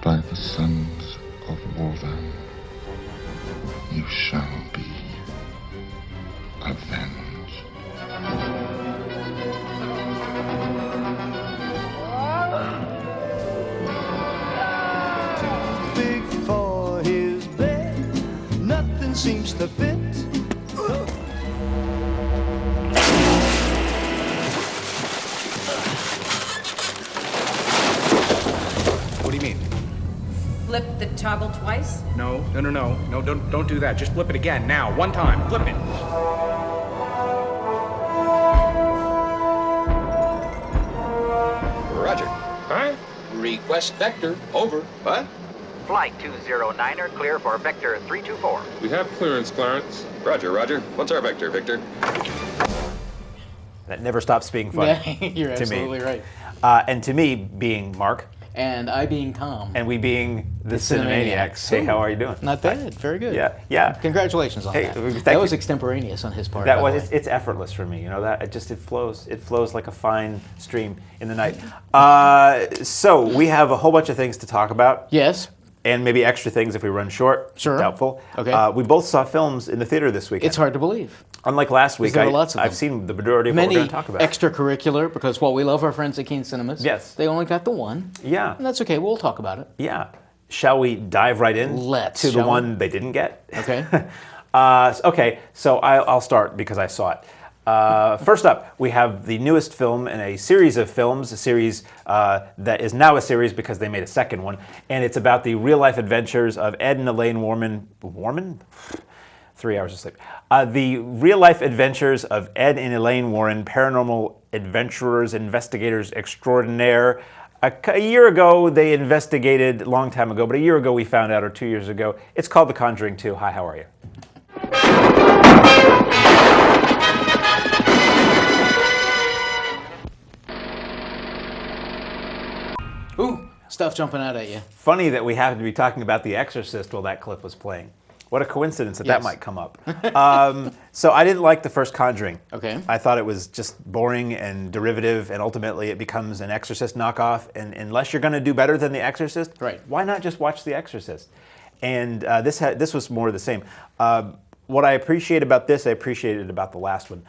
by the sons of Warvan, you shall be avenged. Too big for his bed, nothing seems to fit. What do you mean? Flip the toggle twice? No, don't do that. Just flip it again, now, one time, flip it. Roger. Huh? Request vector, over. What? Flight 209er clear for vector 324. We have clearance, Clarence. Roger, Roger. What's our vector, Victor? That never stops being fun. Yeah, you're to absolutely me. right. And to me, being Mark. And I being Tom. And we being the Cinemaniacs. Hey, how are you doing? Not bad. Very good. Yeah. Congratulations on that. That was extemporaneous on his part. That was. It's effortless for me. You know that. It flows. It flows like a fine stream in the night. So we have a whole bunch of things to talk about. Yes. And maybe extra things if we run short. Sure. Doubtful. Okay. We both saw films in the theater this weekend. It's hard to believe. Unlike last week, There were lots of I've them. seen the majority of what we're going to talk about. Many extracurricular, because while we love our friends at Keene Cinemas, Yes. they only got the one. Yeah. And that's okay. We'll talk about it. Yeah. Shall we dive right in Let's, to the shall we? one they didn't get? Okay. Okay, so I'll start because I saw it. First up, we have the newest film in a series of films, a series that is now a series because they made a second one, and it's about the real-life adventures of Ed and Elaine Warren? 3 hours of sleep. The real-life adventures of Ed and Elaine Warren, paranormal adventurers, investigators extraordinaire. A year ago, they investigated, a long time ago, but a year ago we found out, or 2 years ago. It's called The Conjuring 2. Hi, how are you? Ooh, stuff jumping out at you. Funny that we happened to be talking about The Exorcist while that clip was playing. What a coincidence that Yes. that might come up. So I didn't like the first Conjuring. Okay. I thought it was just boring and derivative, and ultimately it becomes an Exorcist knockoff. And unless you're going to do better than The Exorcist, Right. why not just watch The Exorcist? And this was more of the same. What I appreciate about this, I appreciated about the last one.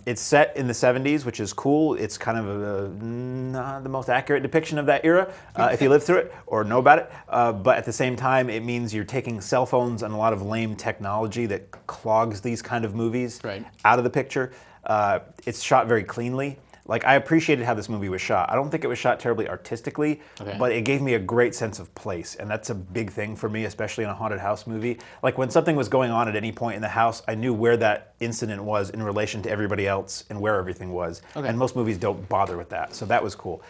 It's set in the 70s, which is cool. It's kind of not the most accurate depiction of that era, if you live through it or know about it. But at the same time, it means you're taking cell phones and a lot of lame technology that clogs these kind of movies out of the picture. It's shot very cleanly. Like, I appreciated how this movie was shot. I don't think it was shot terribly artistically, but it gave me a great sense of place, and that's a big thing for me, especially in a haunted house movie. Like, when something was going on at any point in the house, I knew where that incident was in relation to everybody else and where everything was. And most movies don't bother with that, so that was cool.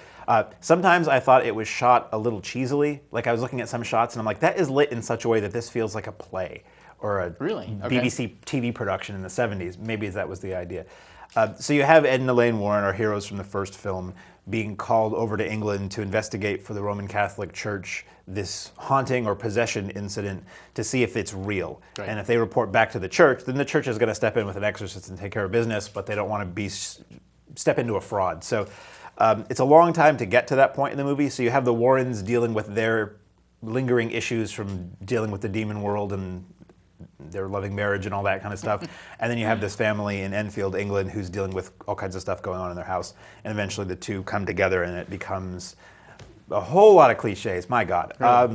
Sometimes I thought it was shot a little cheesily. Like, I was looking at some shots, and I'm like, that is lit in such a way that this feels like a play or a BBC TV production in the 70s. Maybe that was the idea. So you have Ed and Elaine Warren, our heroes from the first film, being called over to England to investigate for the Roman Catholic Church this haunting or possession incident to see if it's real. And if they report back to the church, then the church is going to step in with an exorcist and take care of business, but they don't want to step into a fraud. So it's a long time to get to that point in the movie. So you have the Warrens dealing with their lingering issues from dealing with the demon world and their loving marriage and all that kind of stuff. And then you have this family in Enfield, England, who's dealing with all kinds of stuff going on in their house. And eventually the two come together and it becomes a whole lot of cliches. My God. I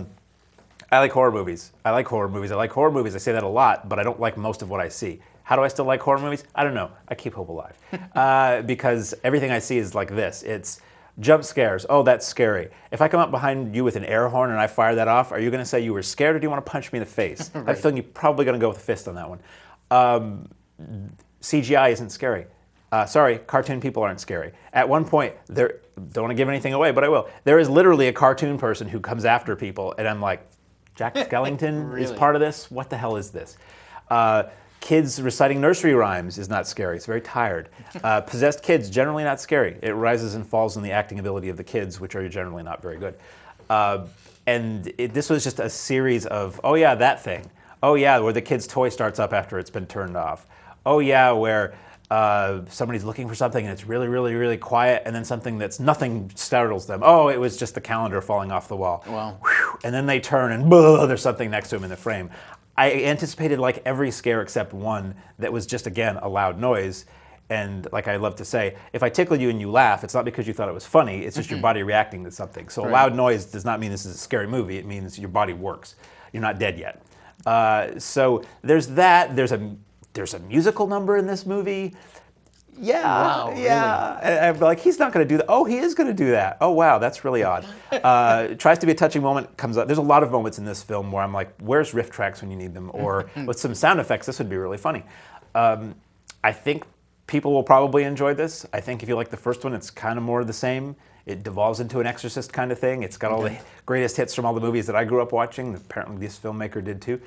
like horror movies. I like horror movies. I say that a lot, but I don't like most of what I see. How do I still like horror movies? I don't know. I keep hope alive. Because everything I see is like this. It's jump scares. Oh, that's scary. If I come up behind you with an air horn and I fire that off, are you going to say you were scared or do you want to punch me in the face? I have a feeling you're probably going to go with a fist on that one. CGI isn't scary. Sorry, cartoon people aren't scary. At one point, don't want to give anything away, but I will. There is literally a cartoon person who comes after people, and I'm like, Jack Skellington is part of this? What the hell is this? Kids reciting nursery rhymes is not scary. It's very tired. Possessed kids, generally not scary. It rises and falls on the acting ability of the kids, which are generally not very good. This was just a series of, oh yeah, that thing. Oh yeah, where the kid's toy starts up after it's been turned off. Oh yeah, where somebody's looking for something and it's really, really, really quiet, and then something that's nothing startles them. Oh, it was just the calendar falling off the wall. Wow. Whew. and then they turn and there's something next to him in the frame. I anticipated like every scare except one that was just, again, a loud noise. And like I love to say, if I tickle you and you laugh, it's not because you thought it was funny, it's just your body reacting to something. So a loud noise does not mean this is a scary movie, it means your body works. You're not dead yet. So there's that, there's a musical number in this movie. Yeah, wow, yeah. Really? I'm like, he's not going to do that. Oh, he is going to do that. Oh, wow, that's really odd. Tries to be a touching moment, comes up. There's a lot of moments in this film where I'm like, where's riff tracks when you need them? Or with some sound effects, this would be really funny. I think people will probably enjoy this. I think if you like the first one, it's kind of more of the same. It devolves into an Exorcist kind of thing. It's got all the greatest hits from all the movies that I grew up watching. Apparently this filmmaker did too.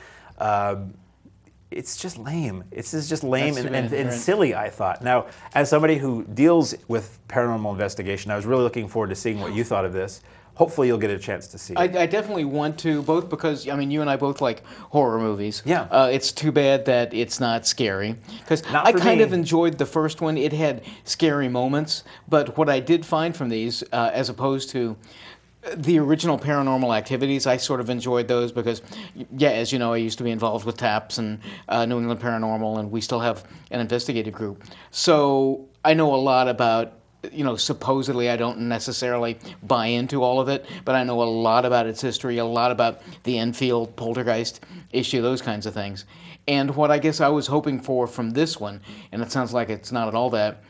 It's just lame. It's just lame and silly, I thought. Now, as somebody who deals with paranormal investigation, I was really looking forward to seeing what you thought of this. Hopefully you'll get a chance to see it. I definitely want to, both because, I mean, you and I both like horror movies. Yeah. It's too bad that it's not scary. Because I kind of enjoyed the first one. It had scary moments. But what I did find from these, as opposed to the original Paranormal Activities, I sort of enjoyed those because, yeah, as you know, I used to be involved with TAPS and New England Paranormal, and we still have an investigative group. So I know a lot about, you know, supposedly I don't necessarily buy into all of it, but I know a lot about its history, a lot about the Enfield poltergeist issue, those kinds of things. And what I guess I was hoping for from this one, and it sounds like it's not at all that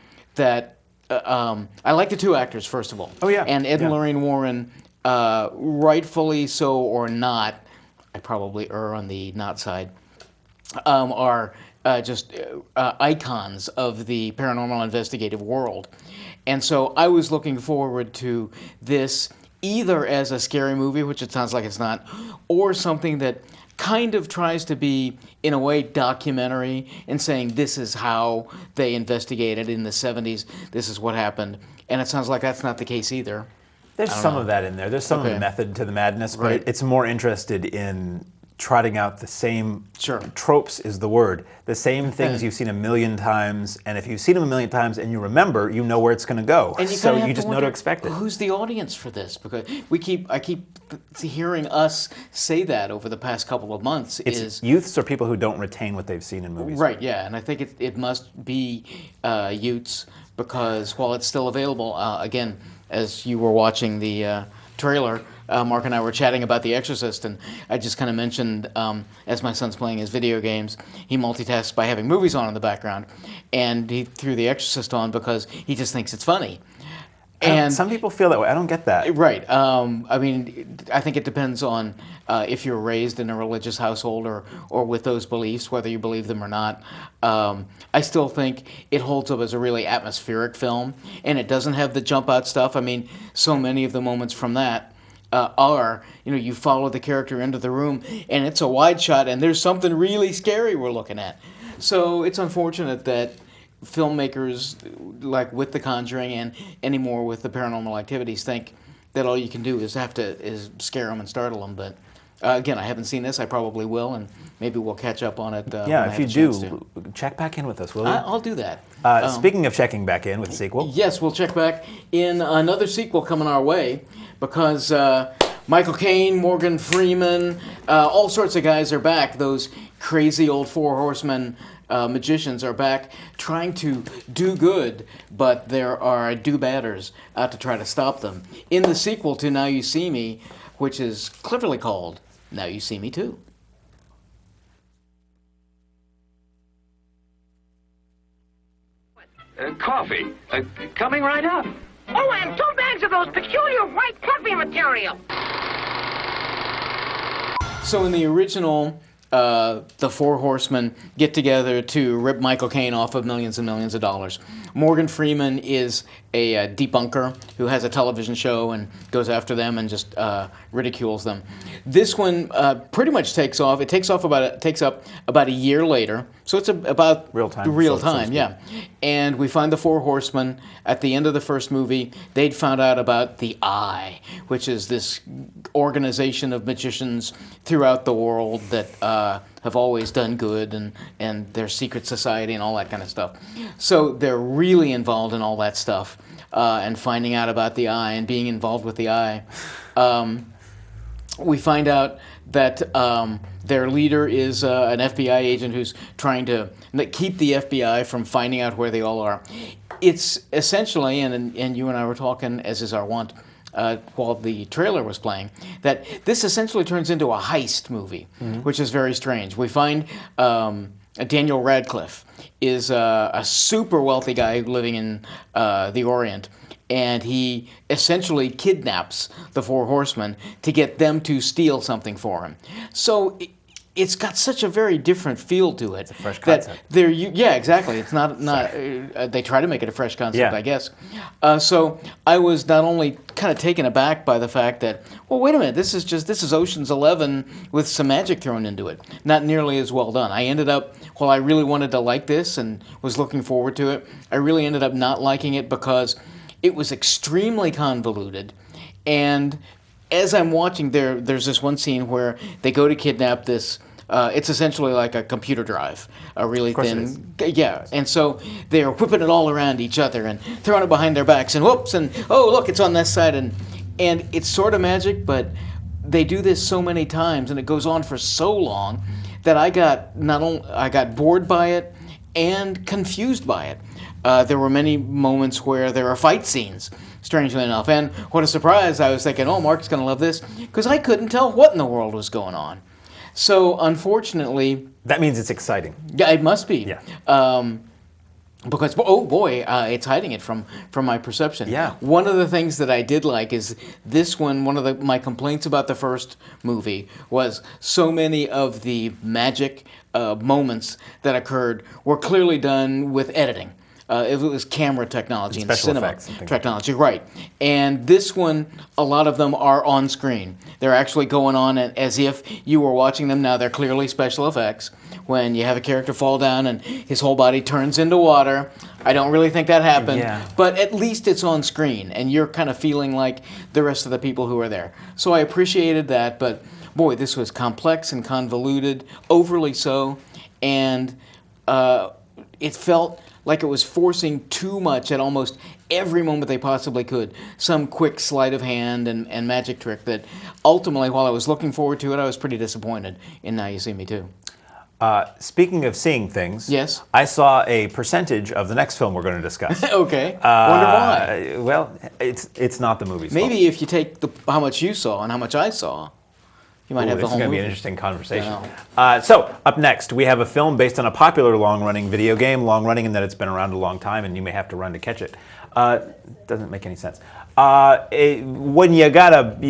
I like the two actors, first of all. Oh, yeah. And Ed and Lorraine Warren, rightfully so or not, I probably err on the not side, are just icons of the paranormal investigative world. And so I was looking forward to this either as a scary movie, which it sounds like it's not, or something that kind of tries to be, in a way, documentary and saying this is how they investigated in the 70s, this is what happened. And it sounds like that's not the case either. There's some of that in there. There's some of the method to the madness, but it's more interested in trotting out the same tropes is the word. The same things you've seen a million times, and if you've seen them a million times and you remember, you know where it's going to go. And so you just know to expect it. Who's the audience for this? Because I keep hearing us say that over the past couple of months. It's youths or people who don't retain what they've seen in movies. Right, yeah, and I think it must be youths because while it's still available, again, as you were watching the trailer, Mark and I were chatting about The Exorcist, and I just kind of mentioned, as my son's playing his video games, he multitasks by having movies on in the background, and he threw The Exorcist on because he just thinks it's funny. And some people feel that way. I don't get that. Right. I mean, I think it depends on if you're raised in a religious household or with those beliefs, whether you believe them or not. I still think it holds up as a really atmospheric film, and it doesn't have the jump out stuff. I mean, so many of the moments from that are, you know, you follow the character into the room, and it's a wide shot, and there's something really scary we're looking at. So it's unfortunate that filmmakers, like with The Conjuring and anymore with the Paranormal Activities, think that all you can do is scare them and startle them. But again, I haven't seen this. I probably will, and maybe we'll catch up on it. Yeah, if you do, check back in with us, will you? I'll do that. Speaking of checking back in with the sequel. Yes, we'll check back in another sequel coming our way because Michael Caine, Morgan Freeman, all sorts of guys are back. Those crazy old Four Horsemen magicians are back trying to do good, but there are do-badders out to try to stop them. In the sequel to Now You See Me, which is cleverly called Now You See Me Too. Coffee. Coming right up. Oh, and 2 bags of those peculiar white coffee material. So in the original, the Four Horsemen get together to rip Michael Caine off of millions and millions of dollars. Morgan Freeman is a debunker who has a television show and goes after them and just ridicules them. This one pretty much takes off. It takes up about a year later, so it's about real time, yeah. And we find the Four Horsemen at the end of the first movie. They'd found out about the Eye, which is this organization of magicians throughout the world that have always done good, and their secret society and all that kind of stuff. So they're really involved in all that stuff and finding out about the Eye and being involved with the Eye. we find out that their leader is an FBI agent who's trying to keep the FBI from finding out where they all are. It's essentially, and you and I were talking, as is our wont, while the trailer was playing, that this essentially turns into a heist movie, which is very strange. We find Daniel Radcliffe is a super wealthy guy living in the Orient, and he essentially kidnaps the Four Horsemen to get them to steal something for him. So it's got such a very different feel to it. It's a fresh concept. Yeah, exactly. It's not they try to make it a fresh concept, I guess. So I was not only kind of taken aback by the fact that, well, wait a minute, this is Ocean's 11 with some magic thrown into it. Not nearly as well done. I ended up, while I really wanted to like this and was looking forward to it, I really ended up not liking it because it was extremely convoluted, and as I'm watching, there's this one scene where they go to kidnap this. It's essentially like a computer drive, a really thin. Yeah, and so they're whipping it all around each other and throwing it behind their backs, and whoops, and oh look, it's on this side, and it's sort of magic, but they do this so many times, and it goes on for so long that I got bored by it and confused by it. There were many moments where there are fight scenes, strangely enough. And what a surprise, I was thinking, oh, Mark's going to love this, because I couldn't tell what in the world was going on. So, unfortunately... That means it's exciting. Yeah, it must be. Yeah. Because, oh boy, it's hiding it from my perception. Yeah. One of the things that I did like is this one, my complaints about the first movie was so many of the magic moments that occurred were clearly done with editing. It was camera technology and cinema technology, right. And this one, a lot of them are on screen. They're actually going on as if you were watching them. Now, they're clearly special effects. When you have a character fall down and his whole body turns into water, I don't really think that happened. But at least it's on screen, and you're kind of feeling like the rest of the people who are there. So I appreciated that, but boy, this was complex and convoluted, overly so, and it felt like it was forcing too much at almost every moment they possibly could. Some quick sleight of hand and magic trick that ultimately, while I was looking forward to it, I was pretty disappointed in Now You See Me Too. Speaking of seeing things, yes, I saw a percentage of the next film we're going to discuss. Okay. Wonder why. Well, it's not the movie's Maybe fault. if you take how much you saw and how much I saw, you might have the this whole is going to movie. be an interesting conversation. So, up next, we have a film based on a popular long-running video game. Long-running in that it's been around a long time, and you may have to run to catch it. Doesn't make any sense. When you got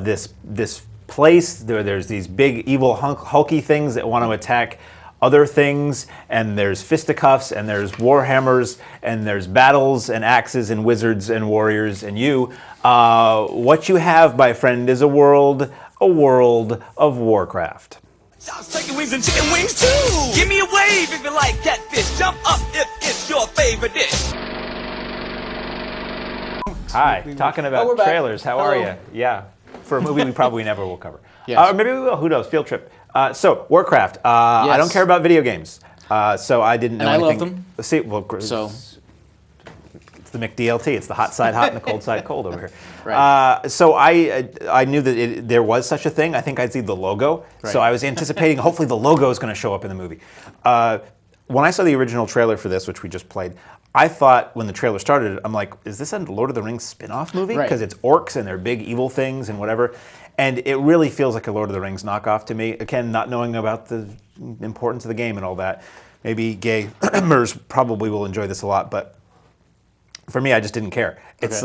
this place, there's these big evil hulky things that want to attack other things, and there's fisticuffs, and there's warhammers, and there's battles and axes and wizards and warriors and you. What you have, my friend, is a world of Warcraft. Chicken wings and chicken wings too. Give me a wave if you like catfish. Jump up if it's your favorite dish. Hi, talking about trailers. How are you? Yeah, for a movie we probably never will cover. Or maybe we will. Who knows? Field trip. So Warcraft. I don't care about video games, so I didn't know anything. And I love them. See, well, so it's the McDLT. It's the hot side hot and the cold side cold over here. Right. So I knew that there was such a thing. I think I'd see the logo. Right. So I was anticipating hopefully the logo is going to show up in the movie. When I saw the original trailer for this, which we just played, I thought when the trailer started, I'm like, is this a Lord of the Rings spin-off movie? Because it's orcs and they're big evil things and whatever. And it really feels like a Lord of the Rings knockoff to me. Again, not knowing about the importance of the game and all that. Maybe gay gamers probably will enjoy this a lot, but for me, I just didn't care. It's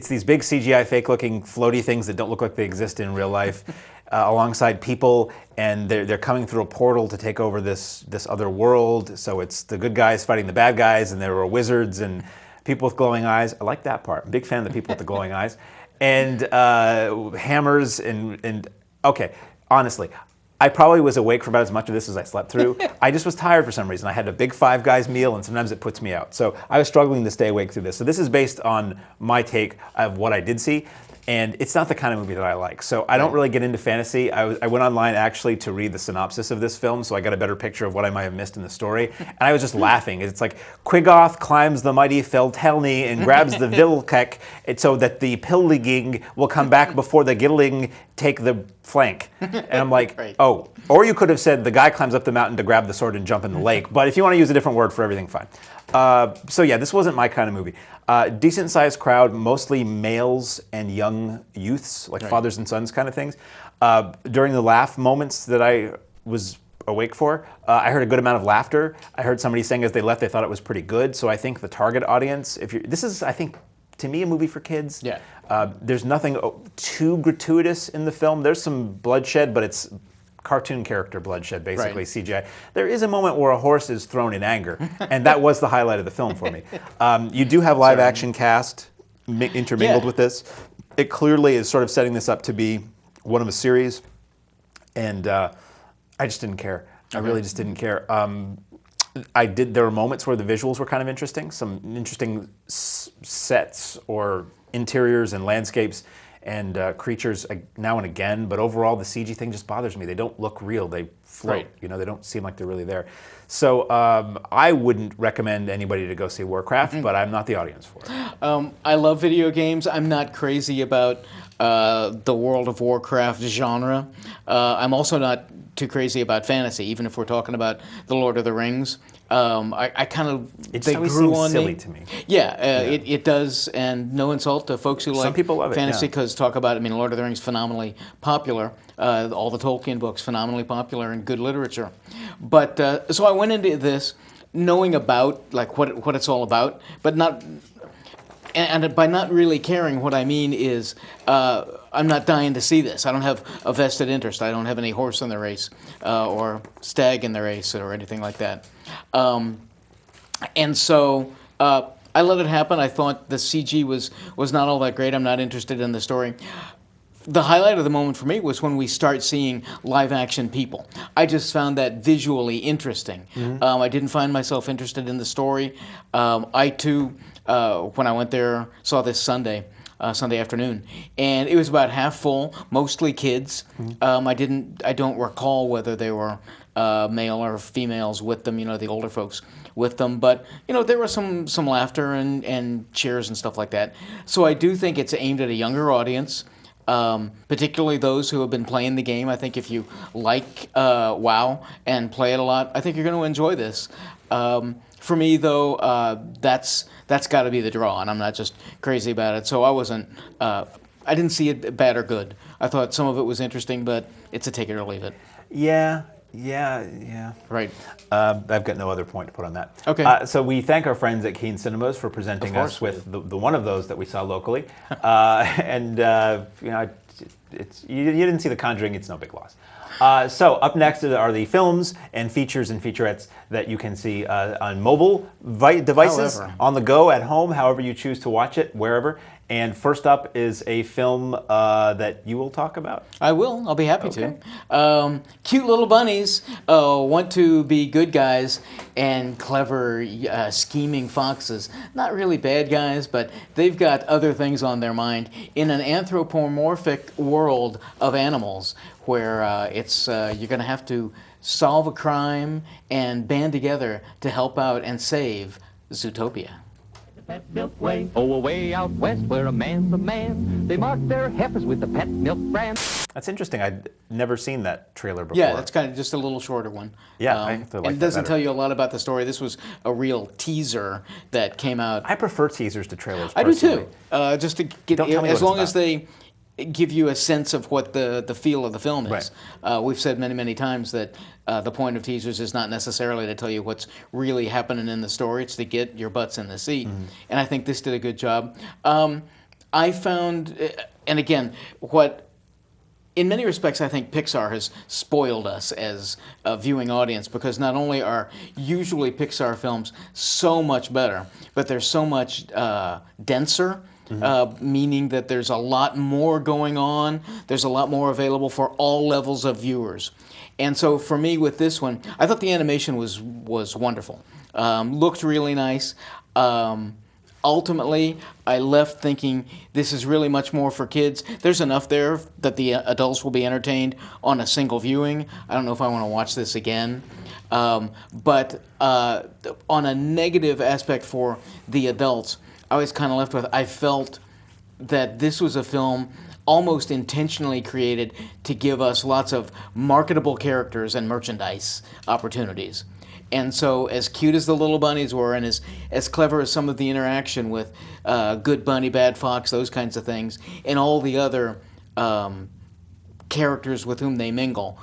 these big CGI fake-looking floaty things that don't look like they exist in real life, alongside people, and they're coming through a portal to take over this other world. So it's the good guys fighting the bad guys, and there are wizards and people with glowing eyes. I like that part. Big fan of the people with the glowing eyes. And hammers and okay, honestly, I probably was awake for about as much of this as I slept through. I just was tired for some reason. I had a big Five Guys meal, and sometimes it puts me out. So I was struggling to stay awake through this. So this is based on my take of what I did see. And it's not the kind of movie that I like. So I don't really get into fantasy. I went online actually to read the synopsis of this film, so I got a better picture of what I might have missed in the story. And I was just laughing. It's like, Quiggoth climbs the mighty Feltelny and grabs the Vilkek so that the Pilliging will come back before the Gilling take the flank. And I'm like, oh. Or you could have said the guy climbs up the mountain to grab the sword and jump in the lake. But if you want to use a different word for everything, fine. So yeah, this wasn't my kind of movie. Decent-sized crowd, mostly males and young youths, like fathers and sons kind of things. During the laugh moments that I was awake for, I heard a good amount of laughter. I heard somebody saying as they left they thought it was pretty good. So I think the target audience, this is, I think, to me, a movie for kids. Yeah. There's nothing too gratuitous in the film. There's some bloodshed, but it's cartoon character bloodshed, basically, CGI. There is a moment where a horse is thrown in anger, and that was the highlight of the film for me. You do have live-action cast intermingled with this. It clearly is sort of setting this up to be one of a series, and I just didn't care. I really just didn't care. There were moments where the visuals were kind of interesting, some interesting sets or interiors and landscapes and creatures now and again, but overall the CG thing just bothers me. They don't look real. They float. You know, they don't seem like they're really there. So I wouldn't recommend anybody to go see Warcraft, but I'm not the audience for it. I love video games. I'm not crazy about the World of Warcraft genre. I'm also not too crazy about fantasy, even if we're talking about The Lord of the Rings. I kind of, they grew on silly me. To me. Yeah, it does, and no insult to folks who like Some people love it, fantasy, because talk about it. I mean, Lord of the Rings phenomenally popular. All the Tolkien books phenomenally popular and good literature. But so I went into this knowing about like what it's all about, but not. And by not really caring, what I mean is I'm not dying to see this. I don't have a vested interest. I don't have any horse in the race or stag in the race or anything like that. And so I let it happen. I thought the CG was not all that great. I'm not interested in the story. The highlight of the moment for me was when we start seeing live-action people. I just found that visually interesting. I didn't find myself interested in the story. I, too, when I went there, saw this Sunday afternoon, and it was about half full, mostly kids. I don't recall whether they were male or females with them, you know, the older folks with them, but you know, there was some laughter and cheers and stuff like that. So I do think it's aimed at a younger audience. Particularly those who have been playing the game. I think if you like WoW and play it a lot, I think you're going to enjoy this. For me, though, that's got to be the draw, and I'm not just crazy about it. So I didn't see it bad or good. I thought some of it was interesting, but it's a take it or leave it. Yeah. Right. I've got no other point to put on that. Okay. So we thank our friends at Keene Cinemas for presenting us with the one of those that we saw locally. And you know, you didn't see The Conjuring, it's no big loss. So up next are the films and features and featurettes that you can see on mobile devices, on the go, at home, however you choose to watch it, wherever. And first up is a film that you will talk about. I will. I'll be happy to. Cute little bunnies want to be good guys, and clever, scheming foxes. Not really bad guys, but they've got other things on their mind in an anthropomorphic world of animals where you're going to have to solve a crime and band together to help out and save Zootopia. Pet milk way, oh, away out west where a man's a man. They mark their heifers with the pet milk brand. That's interesting. I'd never seen that trailer before. Yeah, that's kind of just a little shorter one. Yeah, I have to like and it doesn't tell you a lot about the story. This was a real teaser that came out. I prefer teasers to trailers. I do too. Just to get, Don't tell me as what long it's as they give you a sense of what the feel of the film is. Right. We've said many times that the point of teasers is not necessarily to tell you what's really happening in the story. It's to get your butts in the seat. And I think this did a good job. I found, and again, in many respects, I think Pixar has spoiled us as a viewing audience, because not only are usually Pixar films so much better, but they're so much denser meaning that there's a lot more going on. There's a lot more available for all levels of viewers. And so for me with this one, I thought the animation was wonderful. Looked really nice. Ultimately, I left thinking this is really much more for kids. There's enough there that the adults will be entertained on a single viewing. I don't know if I want to watch this again. But on a negative aspect for the adults, I was kind of left with, I felt that this was a film almost intentionally created to give us lots of marketable characters and merchandise opportunities. And so as cute as the little bunnies were and as clever as some of the interaction with good bunny, bad fox, those kinds of things, and all the other characters with whom they mingle,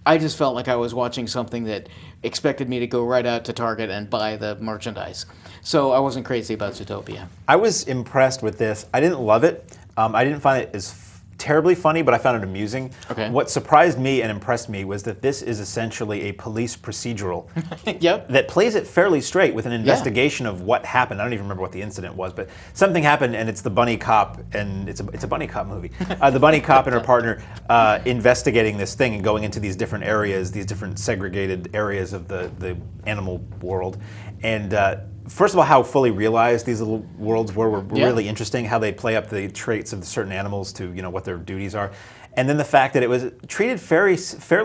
I just felt like I was watching something that expected me to go right out to Target and buy the merchandise. So I wasn't crazy about Zootopia. I was impressed with this. I didn't love it. I didn't find it as terribly funny, but I found it amusing. Okay. What surprised me and impressed me was that this is essentially a police procedural Yep. that plays it fairly straight with an investigation of what happened. I don't even remember what the incident was, but something happened, and it's the bunny cop, and it's a bunny cop movie. The bunny cop and her partner investigating this thing and going into these different areas, these different segregated areas of the animal world. And first of all, how fully realized these little worlds were really interesting, how they play up the traits of certain animals to what their duties are. And then the fact that it was treated fairly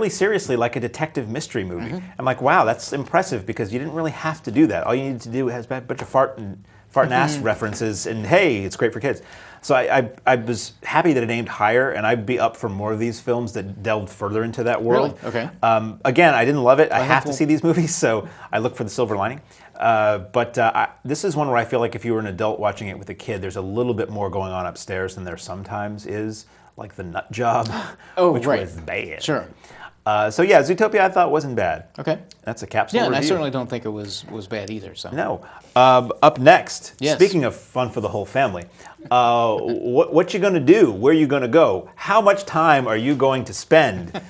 seriously like a detective mystery movie. I'm like, wow, that's impressive, because you didn't really have to do that. All you needed to do was a bunch of fart and ass references, and hey, it's great for kids. So I was happy that it aimed higher, and I'd be up for more of these films that delved further into that world. Really? Okay. Again, I didn't love it. I have to see these movies, so I look for the silver lining. But this is one where I feel like if you were an adult watching it with a kid, there's a little bit more going on upstairs than there sometimes is, like the nut job, which was bad. Sure. So yeah, Zootopia I thought wasn't bad. Okay. That's a capsule Yeah, and review. I certainly don't think it was bad either. So. No. Up next, Yes. speaking of fun for the whole family, what you going to do? Where you going to go? How much time are you going to spend?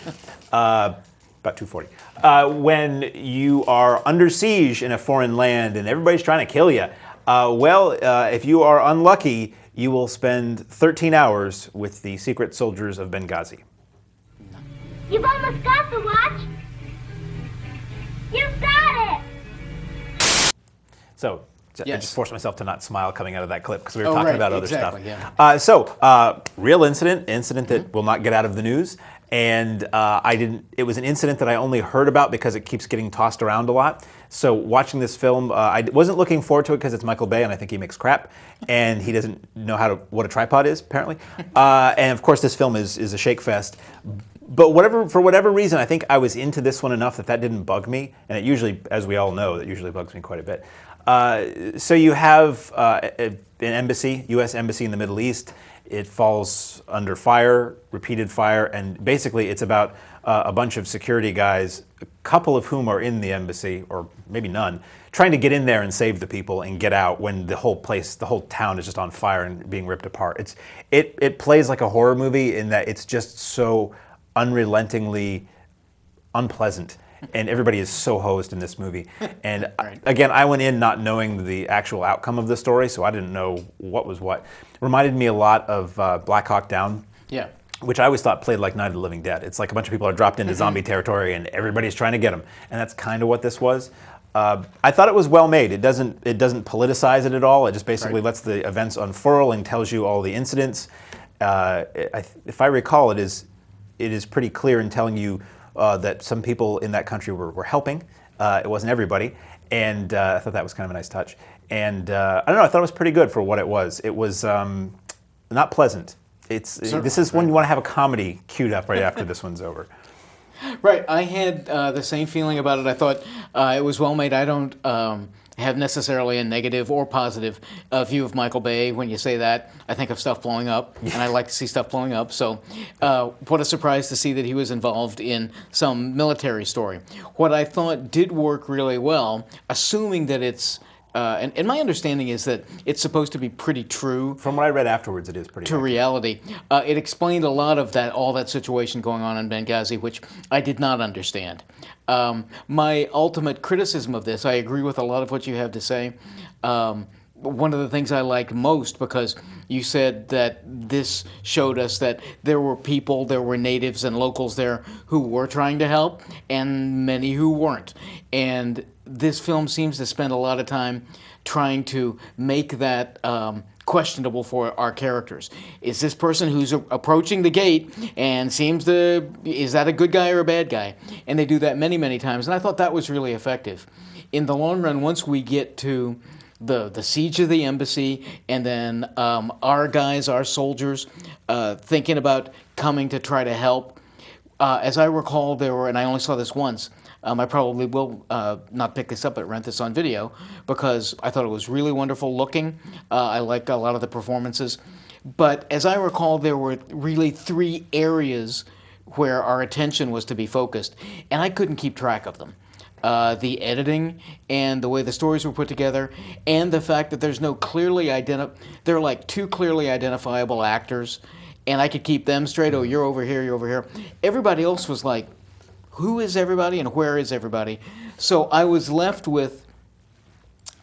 About 2:40. When you are under siege in a foreign land and everybody's trying to kill you, if you are unlucky, you will spend 13 hours with the secret soldiers of Benghazi. You've almost got the watch. You've got it. So I Yes. just forced myself to not smile coming out of that clip because we were talking about other stuff. Yeah. Real incident that will not get out of the news. And it was an incident that I only heard about because it keeps getting tossed around a lot. So watching this film, I wasn't looking forward to it because it's Michael Bay and I think he makes crap. And he doesn't know what a tripod is, apparently. And of course this film is a shake fest. But for whatever reason, I think I was into this one enough that didn't bug me. And it usually, as we all know, that usually bugs me quite a bit. So you have an embassy, U.S. embassy in the Middle East. It falls under fire, repeated fire, and basically it's about a bunch of security guys, a couple of whom are in the embassy, or maybe none, trying to get in there and save the people and get out when the whole town is just on fire and being ripped apart. It plays like a horror movie in that it's just so unrelentingly unpleasant. And everybody is so hosed in this movie. And again, I went in not knowing the actual outcome of the story, so I didn't know what was what. Reminded me a lot of Black Hawk Down. Yeah. Which I always thought played like Night of the Living Dead. It's like a bunch of people are dropped into zombie territory and everybody's trying to get them. And that's kind of what this was. I thought it was well made. It doesn't politicize it at all. It just basically lets the events unfurl and tells you all the incidents. If I recall, it is pretty clear in telling you that some people in that country were helping. It wasn't everybody, and I thought that was kind of a nice touch. And I don't know, I thought it was pretty good for what it was. It was not pleasant. This is when you want to have a comedy queued up right after this one's over. Right, I had the same feeling about it. I thought it was well made. I don't have necessarily a negative or positive view of Michael Bay. When you say that, I think of stuff blowing up, and I like to see stuff blowing up. So what a surprise to see that he was involved in some military story. What I thought did work really well, assuming that it's, and my understanding is that it's supposed to be pretty true. From what I read afterwards, it is pretty to reality. It explained a lot of all that situation going on in Benghazi, which I did not understand. My ultimate criticism of this, I agree with a lot of what you have to say. one of the things I liked most, because you said that this showed us that there were people, there were natives and locals there who were trying to help, and many who weren't. And this film seems to spend a lot of time trying to make that questionable for our characters. Is this person who's approaching the gate and is that a good guy or a bad guy? And they do that many, many times, and I thought that was really effective. In the long run, once we get to the siege of the embassy, and then our guys, our soldiers, thinking about coming to try to help. As I recall, there were, and I only saw this once, I probably will not pick this up but rent this on video, because I thought it was really wonderful looking. I like a lot of the performances. But as I recall, there were really 3 areas where our attention was to be focused, and I couldn't keep track of them. The editing and the way the stories were put together, and the fact that there's no clearly they're like 2 clearly identifiable actors, and I could keep them straight. Oh, you're over here, you're over here. Everybody else was like, who is everybody and where is everybody? So I was left with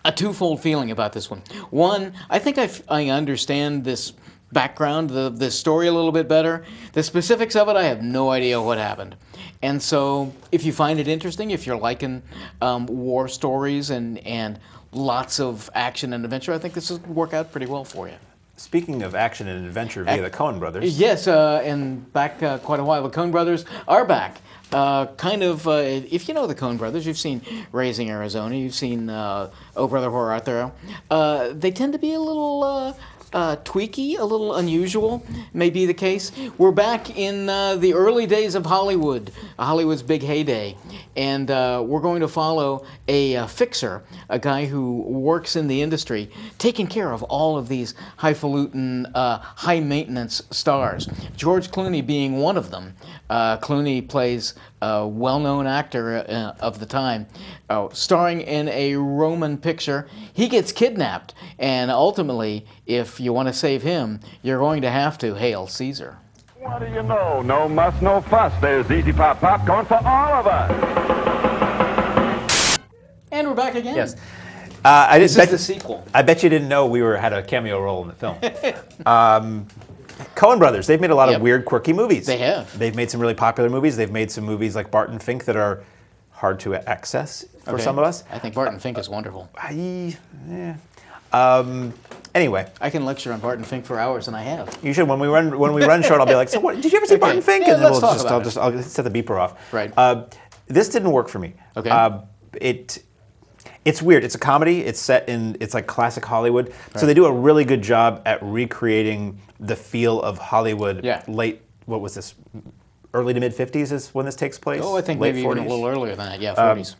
a twofold feeling about this one. One, I think I understand this background, the story a little bit better. The specifics of it, I have no idea what happened. And so if you find it interesting, if you're liking war stories and lots of action and adventure, I think this would work out pretty well for you. Speaking of action and adventure via the Coen brothers. Yes, and back quite a while. The Coen brothers are back. If you know the Coen brothers, you've seen Raising Arizona, you've seen Oh Brother, Where Art Thou? They tend to be a little tweaky, a little unusual, may be the case. We're back in the early days of Hollywood, Hollywood's big heyday, and we're going to follow a fixer, a guy who works in the industry, taking care of all of these highfalutin, high-maintenance stars, George Clooney being one of them. Clooney plays a well-known actor of the time, starring in a Roman picture. He gets kidnapped, and ultimately, if you want to save him, you're going to have to hail Caesar. What do you know? No muss, no fuss. There's Easy Pop popcorn for all of us. And we're back again. Yes. This is the sequel. I bet you didn't know we had a cameo role in the film. Coen brothers, they've made a lot of weird, quirky movies. They have. They've made some really popular movies. They've made some movies like Barton Fink that are hard to access for some of us. I think Barton Fink is wonderful. Anyway, I can lecture on Barton Fink for hours, and I have. You should. When we run short, I'll be like, "So what? Did you ever see Barton Fink?" Yeah, and then I'll set the beeper off. Right. This didn't work for me. Okay. It's weird. It's a comedy. It's set in. It's like classic Hollywood. Right. So they do a really good job at recreating the feel of Hollywood. Yeah. Late. What was this? Early to mid 50s is when this takes place. Oh, I think late maybe 40s. even a little earlier than that. Yeah, 40s.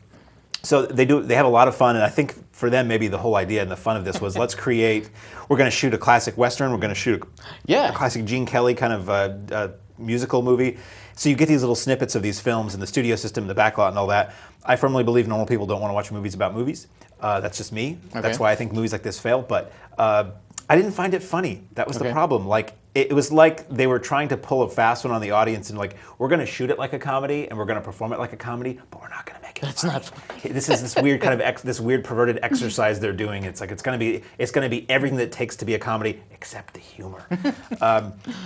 So they have a lot of fun, and I think for them maybe the whole idea and the fun of this was we're going to shoot a classic Western, we're going to shoot a classic Gene Kelly kind of musical movie. So you get these little snippets of these films in the studio system, the backlot and all that. I firmly believe normal people don't want to watch movies about movies. That's just me. Okay. That's why I think movies like this fail, but I didn't find it funny. That was the problem. Like it was like they were trying to pull a fast one on the audience and like, we're going to shoot it like a comedy and we're going to perform it like a comedy, but we're not going to make it That's funny. not funny. This is this weird kind of this weird perverted exercise they're doing. It's like it's going to be everything that it takes to be a comedy except the humor.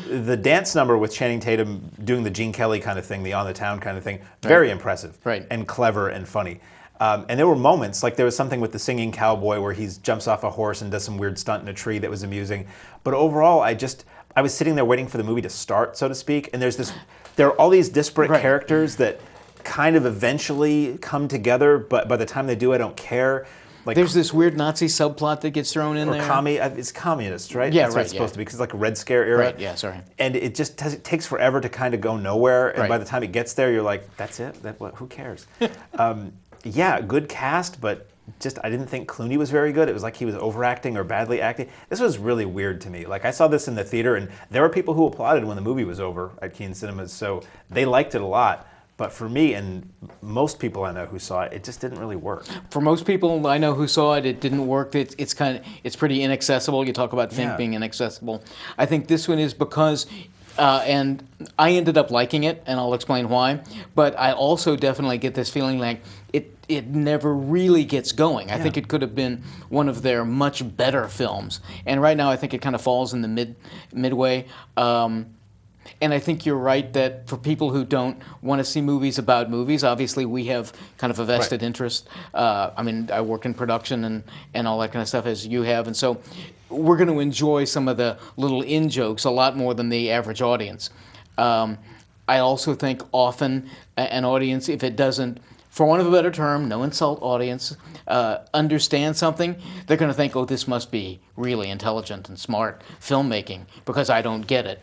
The dance number with Channing Tatum doing the Gene Kelly kind of thing, the on the town kind of thing, very impressive, and clever and funny. And there were moments, like there was something with the singing cowboy where he jumps off a horse and does some weird stunt in a tree that was amusing. But overall, I was sitting there waiting for the movie to start, so to speak, and there are all these disparate characters that kind of eventually come together, but by the time they do, I don't care. Like, there's this weird Nazi subplot that gets thrown in there. It's communist, right? Yeah, That's what it's supposed to be, because it's like a Red Scare era. Right, yeah, sorry. And it just it takes forever to kind of go nowhere, and by the time it gets there, you're like, that's it? Who cares? Yeah, good cast, but just I didn't think Clooney was very good. It was like he was overacting or badly acting. This was really weird to me. Like I saw this in the theater, and there were people who applauded when the movie was over at Keene Cinemas, so they liked it a lot. But for me and most people I know who saw it, it just didn't really work. For most people I know who saw it, it didn't work. It's pretty inaccessible. You talk about Fink being inaccessible. I think this one is because And I ended up liking it, and I'll explain why. But I also definitely get this feeling like it never really gets going. I think it could have been one of their much better films. And right now I think it kind of falls in the midway. And I think you're right that for people who don't want to see movies about movies, obviously we have kind of a vested interest. I mean, I work in production and all that kind of stuff as you have. And so we're going to enjoy some of the little in-jokes a lot more than the average audience. I also think often an audience, if it doesn't, for want of a better term, no insult audience, understand something, they're going to think, oh, this must be really intelligent and smart filmmaking because I don't get it.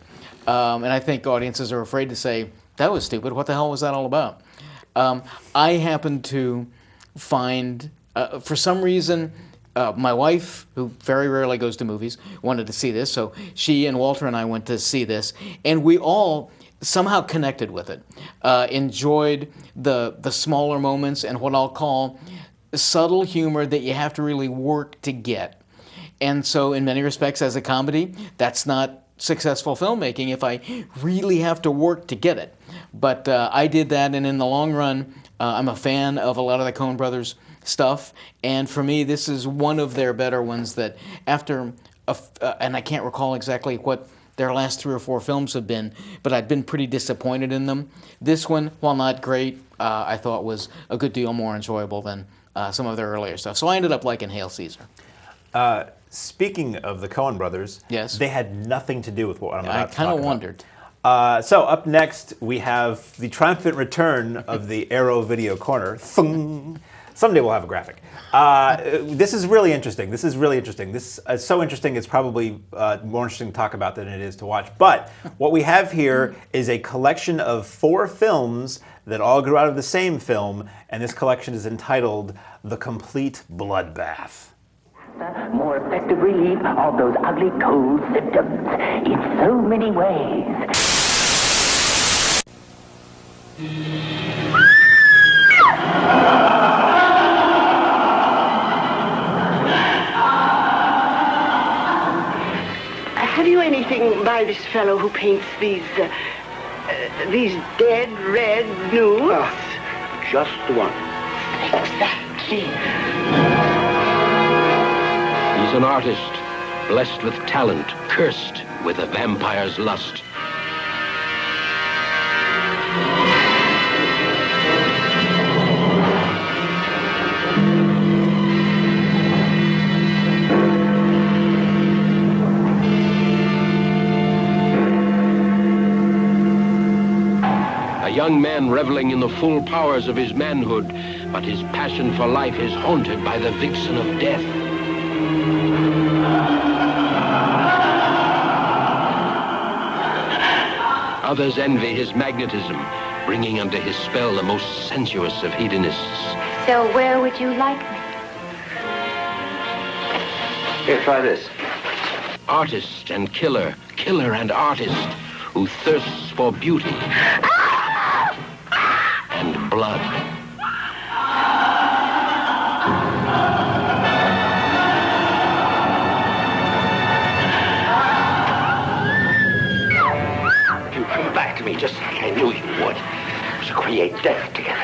And I think audiences are afraid to say, that was stupid, what the hell was that all about? I happen to find, for some reason, my wife, who very rarely goes to movies, wanted to see this, so she and Walter and I went to see this, and we all somehow connected with it, enjoyed the smaller moments and what I'll call subtle humor that you have to really work to get. And so in many respects as a comedy, that's not successful filmmaking if I really have to work to get it. But I did that, and in the long run, I'm a fan of a lot of the Coen brothers stuff, and for me this is one of their better ones that after, and I can't recall exactly what their last 3 or 4 films have been, but I'd been pretty disappointed in them. This one, while not great, I thought was a good deal more enjoyable than some of their earlier stuff. So I ended up liking Hail Caesar. Speaking of the Coen brothers, yes, they had nothing to do with what I'm about to talk about. I kind of wondered. So up next, we have the triumphant return of the Arrow Video Corner. Someday we'll have a graphic. This is really interesting. This is so interesting, it's probably more interesting to talk about than it is to watch. But what we have here is a collection of 4 films that all grew out of the same film, and this collection is entitled The Complete Bloodbath. More effective relief of those ugly cold symptoms in so many ways. Have you anything by this fellow who paints these dead red nudes? Just one. Exactly. He's an artist, blessed with talent, cursed with a vampire's lust. A young man reveling in the full powers of his manhood, but his passion for life is haunted by the vixen of death. Others envy his magnetism, bringing under his spell the most sensuous of hedonists. So where would you like me? Here, try this. Artist and killer, killer and artist, who thirsts for beauty and blood. You come back to me just like I knew you would. To create death together.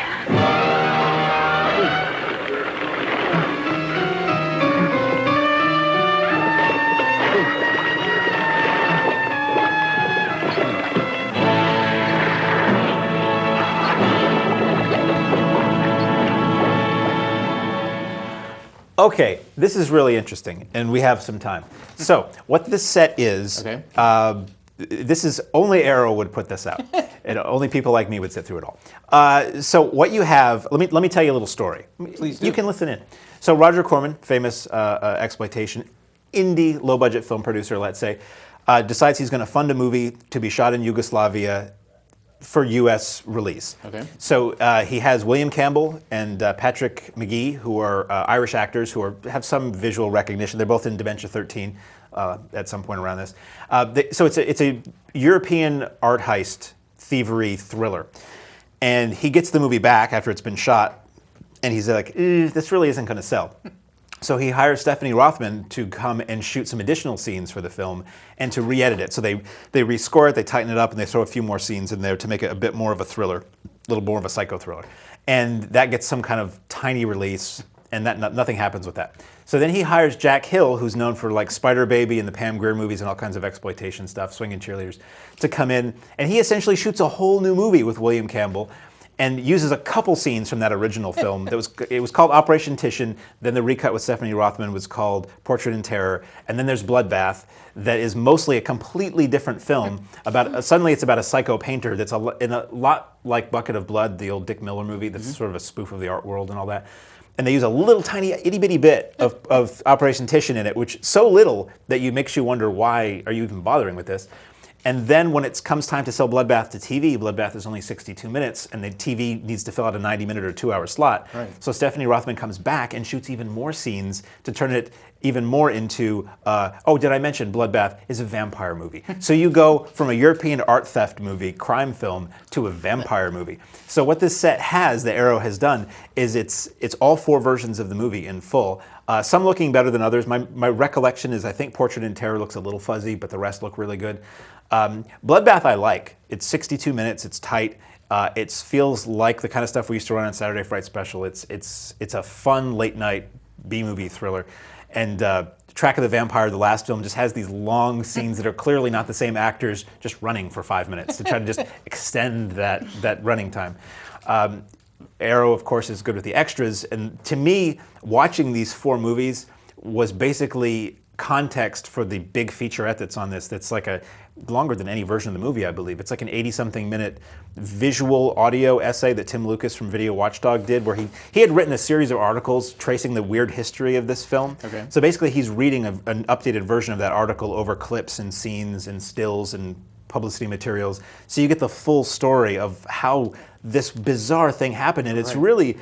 Okay, this is really interesting, and we have some time. So, what this set is, this is only Arrow would put this out, and only people like me would sit through it all. So, what you have, let me tell you a little story. Please do. You can listen in. So, Roger Corman, famous exploitation, indie, low-budget film producer, let's say, decides he's going to fund a movie to be shot in Yugoslavia for U.S. release. Okay. So he has William Campbell and Patrick McGee, who are Irish actors who have some visual recognition. They're both in Dementia 13 at some point around this. So it's a European art heist thievery thriller. And he gets the movie back after it's been shot, and he's like, this really isn't going to sell. So he hires Stephanie Rothman to come and shoot some additional scenes for the film and to re-edit it. So they rescore it, they tighten it up, and they throw a few more scenes in there to make it a bit more of a thriller, a little more of a psycho thriller. And that gets some kind of tiny release, and nothing happens with that. So then he hires Jack Hill, who's known for like Spider Baby and the Pam Grier movies and all kinds of exploitation stuff, Swingin' Cheerleaders, to come in, and he essentially shoots a whole new movie with William Campbell, and uses a couple scenes from that original film. It was called Operation Titian, then the recut with Stephanie Rothman was called Portrait in Terror, and then there's Bloodbath, that is mostly a completely different film. Suddenly it's about a psycho painter that's in a lot like Bucket of Blood, the old Dick Miller movie, that's sort of a spoof of the art world and all that. And they use a little tiny itty-bitty bit of Operation Titian in it, which so little that makes you wonder, why are you even bothering with this? And then when it comes time to sell Bloodbath to TV, Bloodbath is only 62 minutes, and the TV needs to fill out a 90-minute or 2-hour slot. Right. So Stephanie Rothman comes back and shoots even more scenes to turn it even more into, did I mention Bloodbath is a vampire movie. So you go from a European art theft movie, crime film, to a vampire movie. So what this set has, the Arrow has done, is it's all 4 versions of the movie in full. Some looking better than others. My recollection is I think Portrait in Terror looks a little fuzzy, but the rest look really good. Bloodbath I like. It's 62 minutes, it's tight. It feels like the kind of stuff we used to run on Saturday Fright Special. It's a fun late night B-movie thriller. And Track of the Vampire, the last film, just has these long scenes that are clearly not the same actors just running for 5 minutes to try to just extend that running time. Arrow, of course, is good with the extras. And to me, watching these 4 movies was basically context for the big featurette that's on this. That's like longer than any version of the movie, I believe. It's like an 80-something minute visual audio essay that Tim Lucas from Video Watchdog did, where he had written a series of articles tracing the weird history of this film. Okay. So basically he's reading an updated version of that article over clips and scenes and stills and publicity materials. So you get the full story of how this bizarre thing happened, and it's really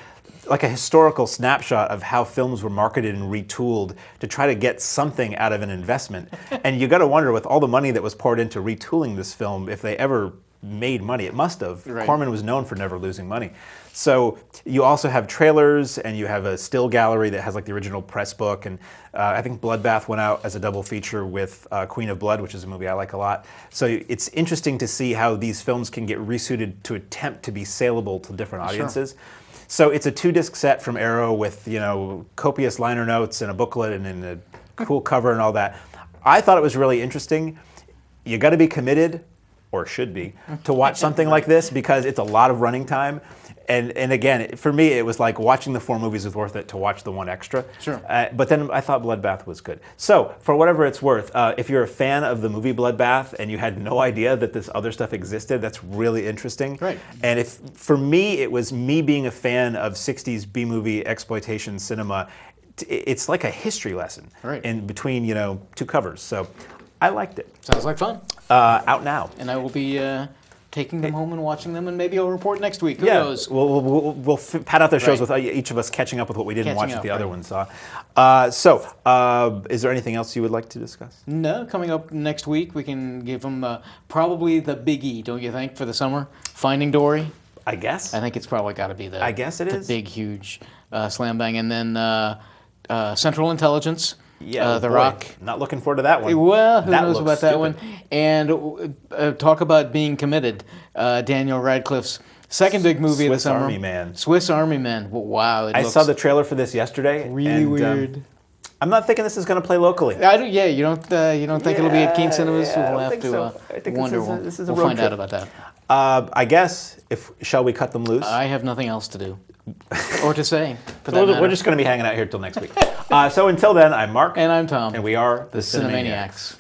like a historical snapshot of how films were marketed and retooled to try to get something out of an investment. And you got to wonder, with all the money that was poured into retooling this film, if they ever made money. It must have. Right. Corman was known for never losing money. So you also have trailers, and you have a still gallery that has like the original press book, and I think Bloodbath went out as a double feature with Queen of Blood, which is a movie I like a lot. So it's interesting to see how these films can get resuited to attempt to be saleable to different audiences. Sure. So it's a 2-disc set from Arrow with, copious liner notes and a booklet and a cool cover and all that. I thought it was really interesting. You got to be committed, or should be, to watch something like this because it's a lot of running time. And again, for me, it was like watching the 4 movies was worth it to watch the 1 extra. Sure. But then I thought Bloodbath was good. So for whatever it's worth, if you're a fan of the movie Bloodbath and you had no idea that this other stuff existed, that's really interesting. Right. And for me, it was me being a fan of 60s B-movie exploitation cinema. It's like a history lesson in between, 2 covers. So I liked it. Sounds like fun. Out now. And I will be taking them home and watching them, and maybe I'll report next week. Who knows? We'll pad out the shows with each of us catching up with what we didn't watch that the other one saw. Is there anything else you would like to discuss? No. Coming up next week, we can give them probably the biggie, don't you think, for the summer? Finding Dory. I guess. I think it's probably got to be the. I guess it is. The big, huge slam bang, and then Central Intelligence. Yeah, The Rock. Not looking forward to that one. Well, who knows about that one? And talk about being committed. Daniel Radcliffe's second big movie of the summer. Swiss Army Man. Swiss Army Man. Wow. I saw the trailer for this yesterday. Really weird. I'm not thinking this is going to play locally. You don't think it'll be at Keene Cinemas? We'll have to wonder. We'll find out about that. I guess, shall we cut them loose? I have nothing else to do. Or to say. We're just going to be hanging out here till next week. So until then, I'm Mark. And I'm Tom. And we are the Cinemaniacs.